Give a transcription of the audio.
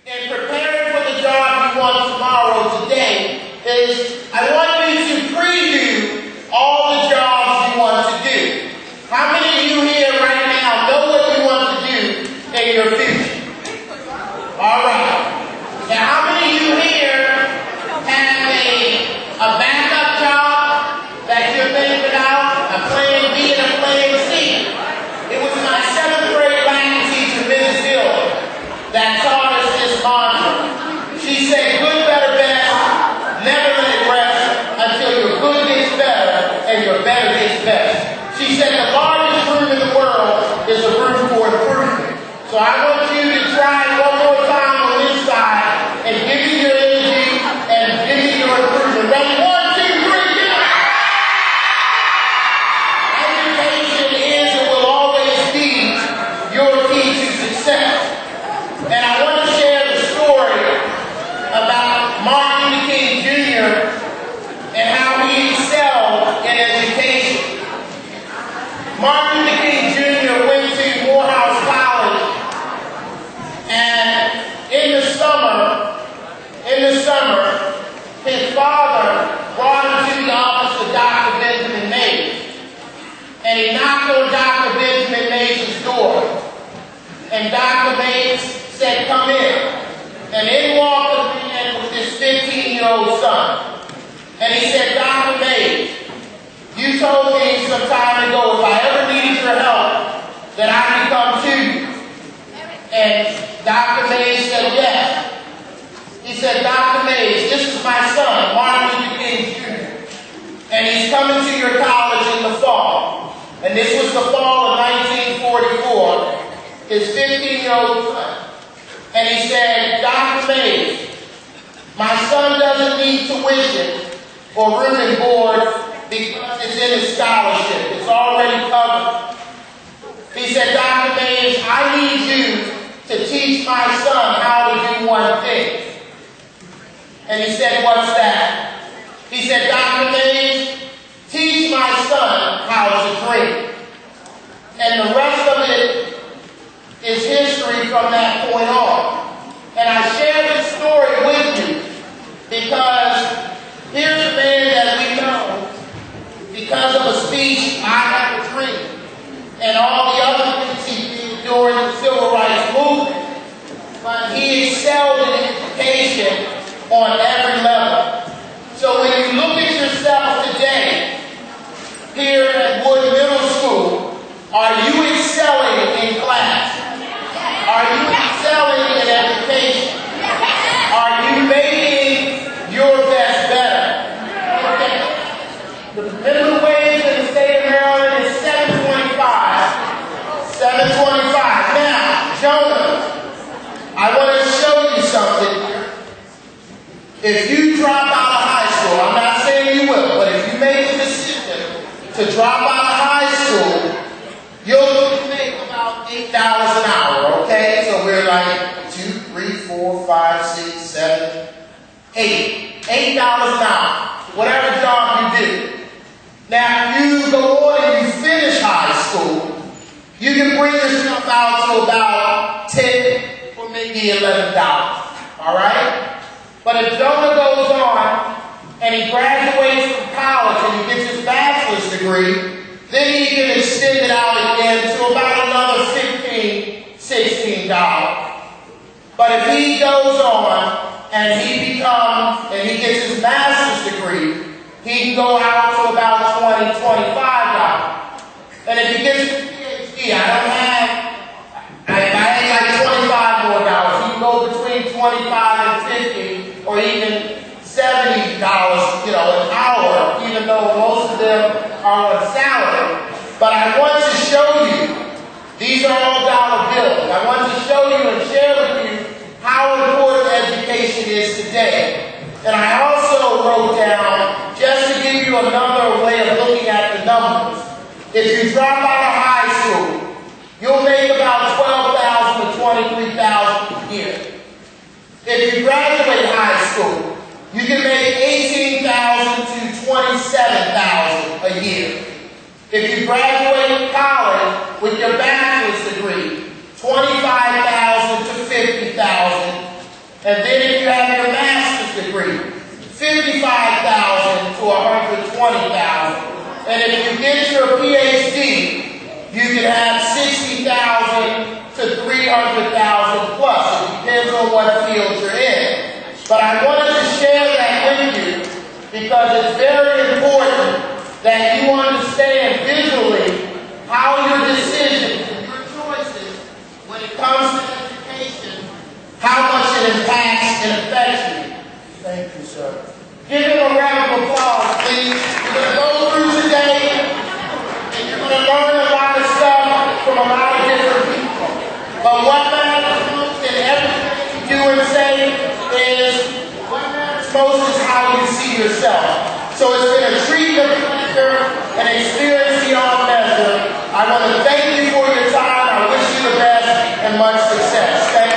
in preparing for the job you want tomorrow today is I want you to preview all the jobs you want to do. How many of you here right now know what you want to do in your future? All right. Now, how many of you here have a backup job that you're thinking about, a plan B and a plan C? It was my 7th grade Latin teacher, Mrs. Hill, that taught us this mantra. She said, good, better, best, never let it rest until your good gets better and your better gets best. She said the largest room in the world is a room for improvement. So I want you to try one more time on this side and give me your energy and give me your improvement. Ready? 1, 2, 3, get out! Education is and will always be your key to success. And I want to share the story about Martin Luther King Jr. and how he excelled in education. Martin Luther King Jr. went to Morehouse College, and in the summer, his father brought him to the office of Dr. Benjamin Mays, and he knocked on Dr. Benjamin Mays' door, and Dr. Mays said, come in. And in walked a man with his 15-year-old son. And he said, Dr. Mays, you told me some time ago if I ever needed your help, that I could come to you. And Dr. Mays said, yes. He said, Dr. Mays, this is my son, Martin Luther King Jr. And he's coming to your college in the fall. And this was the fall of 1944. His 15-year-old son. And he said, Dr. Mays, my son doesn't need tuition or room and board because it's in his scholarship. It's already covered. He said, Dr. Mays, I need you to teach my son how to do one thing. And he said, what's that? He said, Dr. Mays, teach my son how to drink. And the rest of it is history from that point on. And I share this story with you because here's a man that we know because of a speech, I Have a Dream, and all the other things he did during the Civil Rights Movement. But he excelled in education on every level. So when you look at yourself today, here at Wood Middle School, are you excelling in class? Are you excelling in education? Are you making your best better? Okay. The minimum wage in the state of Maryland is $7.25. $7.25. Now, Jonah, I want to show you something here. If you drop out of high school, I'm not saying you will, but if you make a decision to drop out of high school, you'll make about $8 an hour, okay? So we're like 2, 3, 4, 5, 6, 7, 8. $8 an hour, whatever job you do. Now, if you go on and you finish high school, you can bring yourself out to about $10 or maybe $11, all right? But if Jonah goes on and he graduates from college and he gets his bachelor's degree, then he can extend it out again to about another $15, $16. But if he goes on and he gets his master's degree, he can go out to about $20, $25. And if he gets his PhD, I ain't like $25 more dollars. He can go between $25 and $50 or even $70, an hour, even though most of them are on salary. But I want to show you, these are all dollar bills. I want to show you and share with you how important education is today. And I also wrote down, just to give you another way of looking at the numbers, if you drop out of high school, you'll make about $12,000 to $23,000 a year. If you graduate high school, you can make $18,000 to $27,000 a year. If you graduate college with your bachelor's degree, $25,000 to $50,000. $20,000. And if you get your PhD, you can have $60,000 to $300,000 plus. It depends on what field you're in. But I wanted to share that with you because it's very important that you understand visually how your decisions and your choices when it comes to education, how much it impacts and affects you. Thank you, sir. Give him a round of applause, please. You're going to go through today and you're going to learn a lot of stuff from a lot of different people. But what matters most in everything you do and say is what matters most is how you see yourself. So it's been a treat, a pleasure, an experience beyond measure. I want to thank you for your time. I wish you the best and much success. Thank you.